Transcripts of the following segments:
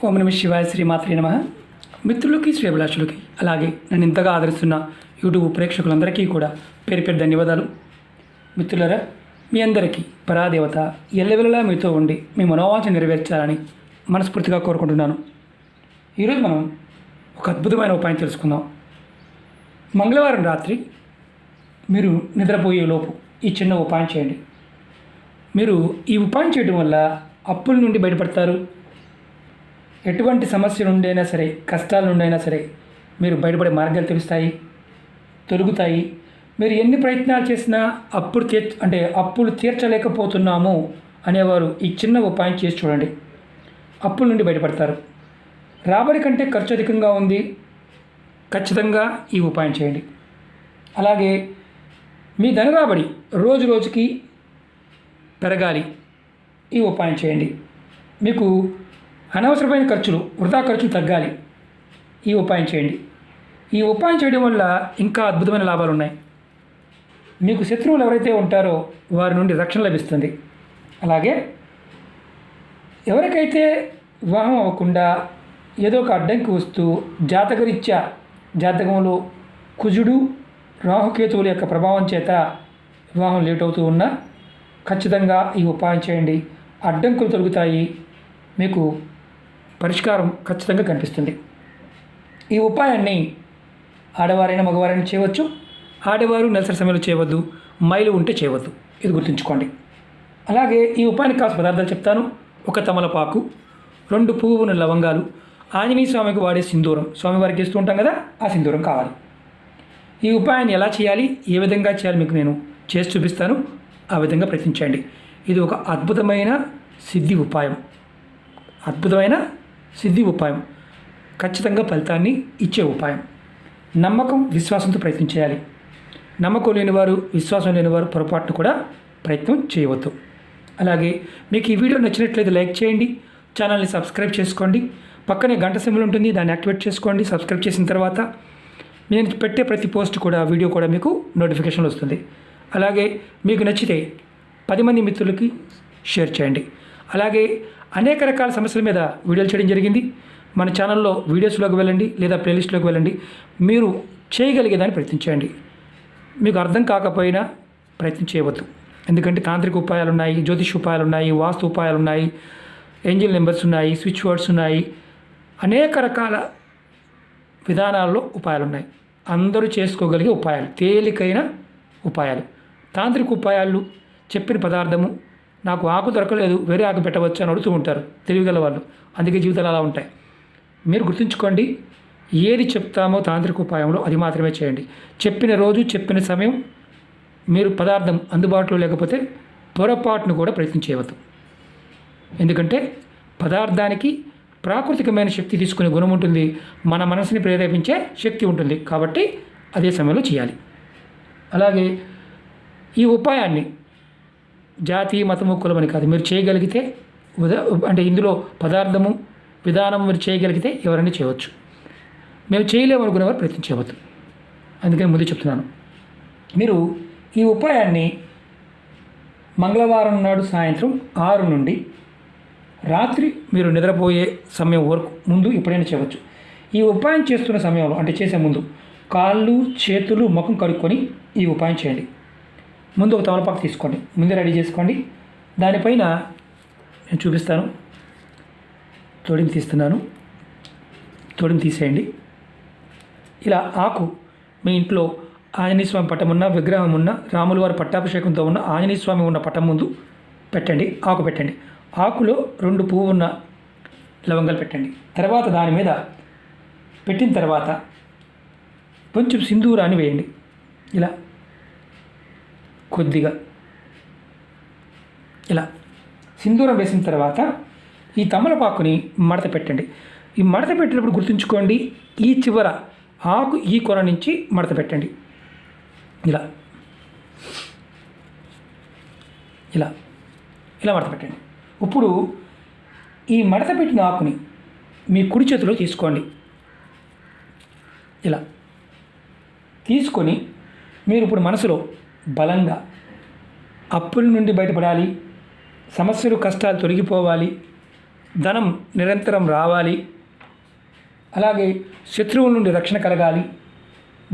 ఓం నమ శివాయ శ్రీమాత్రే నమః. మిత్రులకి శ్రేభిలాషులకి అలాగే నన్ను ఇంతగా ఆదరిస్తున్న యూట్యూబ్ ప్రేక్షకులందరికీ కూడా పేరు పేరు ధన్యవాదాలు. మిత్రులరా, మీ అందరికీ పరాదేవత ఎల్లవెల్లలా మీతో ఉండి మీ మనోవాంఛ నెరవేర్చాలని మనస్ఫూర్తిగా కోరుకుంటున్నాను. ఈరోజు మనం ఒక అద్భుతమైన ఉపాయం తెలుసుకుందాం. మంగళవారం రాత్రి మీరు నిద్రపోయే లోపు ఈ చిన్న ఉపాయం చేయండి. మీరు ఈ ఉపాయం చేయడం వల్ల అప్పుల నుండి బయటపడతారు. ఎటువంటి సమస్య నుండి అయినా సరే, కష్టాల నుండి అయినా సరే మీరు బయటపడే మార్గాలు తెలుస్తాయి, తొలుగుతాయి. మీరు ఎన్ని ప్రయత్నాలు చేసినా అప్పులు తీర్చలేకపోతున్నాము అనేవారు ఈ చిన్న ఉపాయం చేసి చూడండి. అప్పుల నుండి బయటపడతారు. రాబడి కంటే ఖర్చు అధికంగా ఉంది, ఖచ్చితంగా ఈ ఉపాయం చేయండి. అలాగే మీ ధన రాబడి రోజు రోజుకి పెరగాలి, ఈ ఉపాయం చేయండి. మీకు అనవసరమైన ఖర్చులు, వృధా ఖర్చులు తగ్గాలి, ఈ ఉపాయం చేయండి. ఈ ఉపాయం చేయడం వల్ల ఇంకా అద్భుతమైన లాభాలు ఉన్నాయి. మీకు శత్రువులు ఎవరైతే ఉంటారో వారి నుండి రక్షణ లభిస్తుంది. అలాగే ఎవరికైతే వివాహం అవ్వకుండా ఏదో ఒక అడ్డంకి వస్తూ జాతకరీత్యా జాతకంలో కుజుడు రాహుకేతువుల యొక్క ప్రభావం చేత వివాహం లేట్ అవుతూ ఉన్నా ఖచ్చితంగా ఈ ఉపాయం చేయండి. అడ్డంకులు తొలుగుతాయి, మీకు పరిష్కారం ఖచ్చితంగా కనిపిస్తుంది. ఈ ఉపాయాన్ని ఆడవారైనా మగవారైనా చేయవచ్చు. ఆడవారు నెలసరి సమయంలో చేయవద్దు, మైలు ఉంటే చేయవద్దు, ఇది గుర్తుంచుకోండి. అలాగే ఈ ఉపాయానికి కావాల్సిన పదార్థాలు చెప్తాను. ఒక తమలపాకు, 2 పువ్వున లవంగాలు, ఆంజనేయ స్వామికి వాడే సింధూరం, స్వామివారికి ఇస్తూ ఉంటాం కదా, ఆ సింధూరం కావాలి. ఈ ఉపాయాన్ని ఎలా చేయాలి, ఏ విధంగా చేయాలి మీకు నేను చేసి చూపిస్తాను. ఆ విధంగా ప్రయత్నించండి. ఇది ఒక అద్భుతమైన సిద్ధి ఉపాయం, ఖచ్చితంగా ఫలితాన్ని ఇచ్చే ఉపాయం. నమ్మకం, విశ్వాసంతో ప్రయత్నం చేయాలి. నమ్మకం లేనివారు, విశ్వాసం లేనివారు పొరపాటును కూడా ప్రయత్నం చేయవద్దు. అలాగే మీకు ఈ వీడియో నచ్చినట్లయితే లైక్ చేయండి, ఛానల్ని సబ్స్క్రైబ్ చేసుకోండి. పక్కనే గంట సింబల్ ఉంటుంది, దాన్ని యాక్టివేట్ చేసుకోండి. సబ్స్క్రైబ్ చేసిన తర్వాత నేను పెట్టే ప్రతి పోస్ట్ కూడా, వీడియో కూడా మీకు నోటిఫికేషన్ వస్తుంది. అలాగే మీకు నచ్చితే 10 మంది మిత్రులకి షేర్ చేయండి. అలాగే అనేక రకాల సమస్యల మీద వీడియోలు చేయడం జరిగింది. మన ఛానల్లో వీడియోస్లోకి వెళ్ళండి, లేదా ప్లేలిస్ట్లోకి వెళ్ళండి. మీరు చేయగలిగేదాన్ని ప్రయత్నించండి. మీకు అర్థం కాకపోయినా ప్రయత్నం చేయవద్దు. ఎందుకంటే తాంత్రిక ఉపాయాలు ఉన్నాయి, జ్యోతిష్ ఉపాయాలు ఉన్నాయి, వాస్తు ఉపాయాలు ఉన్నాయి, ఏంజిల్ నెంబర్స్ ఉన్నాయి, స్విచ్ వర్డ్స్ ఉన్నాయి, అనేక రకాల విధానాల్లో ఉపాయాలు ఉన్నాయి. అందరూ చేసుకోగలిగే ఉపాయాలు, తేలికైన ఉపాయాలు. తాంత్రిక ఉపాయాలు చెప్పిన పదార్థము, నాకు ఆకు దొరకలేదు, వేరే ఆకు పెట్టవచ్చు అని అడుగుతూ ఉంటారు తెలివిగల వాళ్ళు. అందుకే జీవితాలు అలా ఉంటాయి. మీరు గుర్తుంచుకోండి, ఏది చెప్తామో తాంత్రిక ఉపాయంలో అది మాత్రమే చేయండి. చెప్పిన రోజు, చెప్పిన సమయం మీరు పదార్థం అందుబాటులో లేకపోతే పొరపాటును కూడా ప్రయత్నం చేయవద్దు. ఎందుకంటే పదార్థానికి ప్రాకృతికమైన శక్తి తీసుకునే గుణం ఉంటుంది, మన మనసుని ప్రేరేపించే శక్తి ఉంటుంది. కాబట్టి అదే సమయంలో చేయాలి. అలాగే ఈ ఉపాయాన్ని జాతి, మతము, కులమని కాదు, మీరు చేయగలిగితే అంటే ఇందులో పదార్థము, విధానం మీరు చేయగలిగితే ఎవరైనా చేయవచ్చు. మేము చేయలేమనుకునేవారు ప్రయత్నం చేయవద్దు. అందుకని ముందు చెప్తున్నాను. మీరు ఈ ఉపాయాన్ని మంగళవారం నాడు సాయంత్రం 6 నుండి రాత్రి మీరు నిద్రపోయే సమయం వరకు ముందు ఎప్పుడైనా చేయవచ్చు. ఈ ఉపాయం చేస్తున్న సమయంలో, అంటే చేసే ముందు కాళ్ళు, చేతులు, ముఖం కడుక్కొని ఈ ఉపాయం చేయండి. ముందు ఒక తమలపాకు తీసుకోండి, ముందే రెడీ చేసుకోండి. దానిపైన నేను చూపిస్తాను, తొడిమి తీస్తున్నాను. తొడిమి తీసేయండి. ఇలా ఆకు మీ ఇంట్లో ఆంజనేయ స్వామి పటం ఉన్న, విగ్రహం ఉన్న, రాముల వారి పట్టాభిషేకంతో ఉన్న ఆంజనేయ స్వామి ఉన్న పటం ముందు పెట్టండి. ఆకు పెట్టండి. ఆకులో 2 పువ్వు ఉన్న లవంగాలు పెట్టండి. తర్వాత దాని మీద పెట్టిన తర్వాత కొంచెం సింధూరాన్ని వేయండి. ఇలా కొద్దిగా ఇలా సింధూరం వేసిన తర్వాత ఈ తమలపాకుని మడత పెట్టండి. ఈ మడత పెట్టినప్పుడు గుర్తుంచుకోండి, ఈ చివర ఆకు ఈ కొన నుంచి మడత పెట్టండి. ఇలా ఇలా ఇలా మడత పెట్టండి. ఇప్పుడు ఈ మడత పెట్టిన ఆకుని మీ కుడి చేతిలో తీసుకోండి. ఇలా తీసుకొని మీరు ఇప్పుడు మనసులో బలంగా అప్పుల నుండి బయటపడాలి, సమస్యలు, కష్టాలు తొలగిపోవాలి, ధనం నిరంతరం రావాలి, అలాగే శత్రువుల నుండి రక్షణ కలగాలి,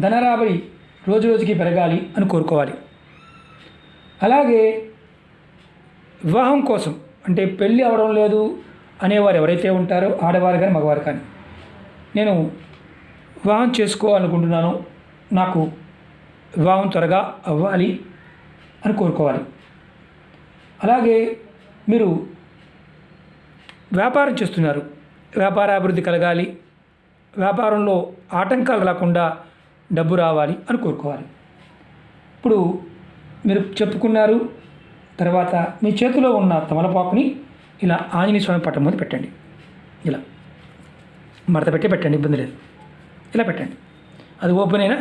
ధనరాబడి రోజు రోజుకి పెరగాలి అని కోరుకోవాలి. అలాగే వివాహం కోసం అంటే పెళ్ళి అవడం లేదు అనేవారు ఎవరైతే ఉంటారో, ఆడవారు కానీ మగవారు కానీ, నేను వివాహం చేసుకోవాలనుకుంటున్నాను, నాకు వివాహం త్వరగా అవ్వాలి అని కోరుకోవాలి. అలాగే మీరు వ్యాపారం చేస్తున్నారు, వ్యాపారాభివృద్ధి కలగాలి, వ్యాపారంలో ఆటంకాలు రాకుండా డబ్బు రావాలి అని కోరుకోవాలి. ఇప్పుడు మీరు చెప్పుకున్నారు. తర్వాత మీ చేతిలో ఉన్న తమలపాకుని ఇలా ఆంజనేయ స్వామి పట్టం మీద పెట్టండి. ఇలా మడత పెట్టి పెట్టండి, ఇబ్బంది లేదు. ఇలా పెట్టండి, అది ఓపెన్ అయినా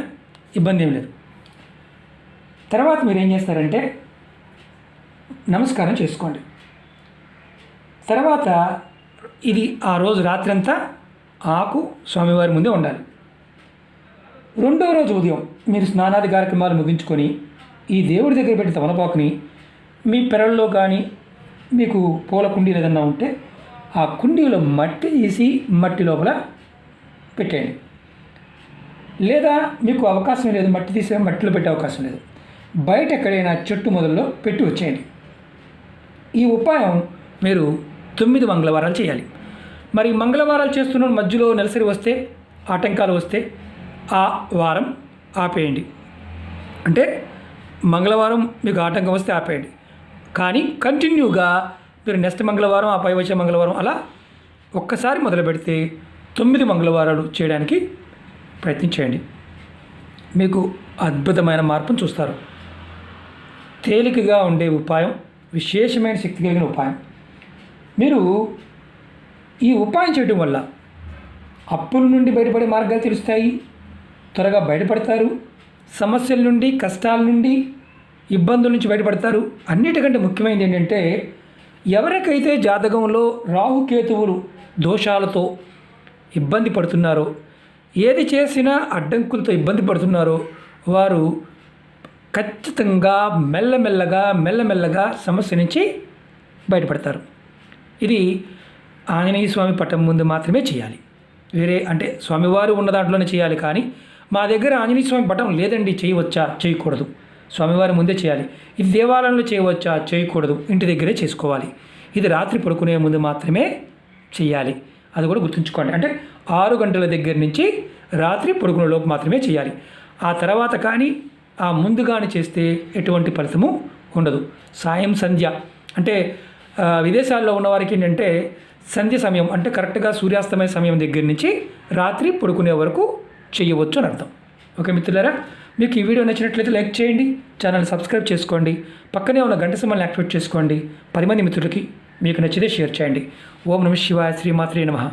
ఇబ్బంది ఏం లేదు. తర్వాత మీరు ఏం చేస్తారంటే నమస్కారం చేసుకోండి. తర్వాత ఇది ఆ రోజు రాత్రంతా ఆకు స్వామివారి ముందే ఉండాలి. రెండవ రోజు ఉదయం మీరు స్నానాది కార్యక్రమాలు ముగించుకొని ఈ దేవుడి దగ్గర పెట్టిన తమలపాకుని మీ పెరల్లో కానీ మీకు పూల కుండీలు ఏదన్నా ఉంటే ఆ కుండీలో మట్టి తీసి మట్టి లోపల పెట్టేయండి. లేదా మీకు అవకాశం లేదు, మట్టి తీసే మట్టిలో పెట్టే అవకాశం లేదు, బయట ఎక్కడైనా చెట్టు మొదల్లో పెట్టి వచ్చేయండి. ఈ ఉపాయం మీరు 9 మంగళవారాలు చేయాలి. మరి మంగళవారాలు చేస్తున్న మధ్యలో నెలసరి వస్తే, ఆటంకాలు వస్తే ఆ వారం ఆపేయండి. అంటే మంగళవారం మీకు ఆటంకం వస్తే ఆపేయండి, కానీ కంటిన్యూగా మీరు నెక్స్ట్ మంగళవారం, ఆ పై వచ్చే మంగళవారం అలా ఒక్కసారి మొదలు పెడితే 9 మంగళవారాలు చేయడానికి ప్రయత్నించేయండి. మీకు అద్భుతమైన మార్పును చూస్తారు. తేలికగా ఉండే ఉపాయం, విశేషమైన శక్తి కలిగిన ఉపాయం. మీరు ఈ ఉపాయం చేయడం వల్ల అప్పుల నుండి బయటపడే మార్గాలు తెలుస్తాయి, త్వరగా బయటపడతారు, సమస్యల నుండి, కష్టాల నుండి, ఇబ్బందుల నుంచి బయటపడతారు. అన్నిటికంటే ముఖ్యమైనది ఏంటంటే ఎవరికైతే జాతకంలో రాహుకేతువులు దోషాలతో ఇబ్బంది పడుతున్నారో, ఏది చేసినా అడ్డంకులతో ఇబ్బంది పడుతున్నారో వారు ఖచ్చితంగా మెల్లమెల్లగా సమస్య నుంచి బయటపడతారు. ఇది ఆంజనేయ స్వామి పట్టం ముందు మాత్రమే చేయాలి. వేరే అంటే స్వామివారు ఉన్న దాంట్లోనే చేయాలి. కానీ మా దగ్గర ఆంజనేయ స్వామి పట్టం లేదండి, చేయవచ్చా? చేయకూడదు. స్వామివారి ముందే చేయాలి. ఇది దేవాలయంలో చేయవచ్చా? చేయకూడదు, ఇంటి దగ్గరే చేసుకోవాలి. ఇది రాత్రి పడుకునే ముందు మాత్రమే చేయాలి. అది కూడా గుర్తుంచుకోండి. అంటే 6 గంటల దగ్గర నుంచి రాత్రి పడుకునే లోపు మాత్రమే చేయాలి. ఆ తర్వాత కానీ ఆ ముందు కానీ చేస్తే ఎటువంటి ఫలితము ఉండదు. సాయం సంధ్య అంటే విదేశాల్లో ఉన్నవారికి ఏంటంటే సంధ్య సమయం అంటే కరెక్ట్గా సూర్యాస్తమయ సమయం దగ్గర నుంచి రాత్రి పడుకునే వరకు చేయవచ్చు అని అర్థం. ఓకే మిత్రులారా, మీకు ఈ వీడియో నచ్చినట్లయితే లైక్ చేయండి, ఛానల్ సబ్స్క్రైబ్ చేసుకోండి, పక్కనే ఉన్న గంట సింబల్ని యాక్టివేట్ చేసుకోండి, 10 మంది మిత్రులకి మీకు నచ్చితే షేర్ చేయండి. ఓం నమః శివాయ, శ్రీమాత్రే నమః.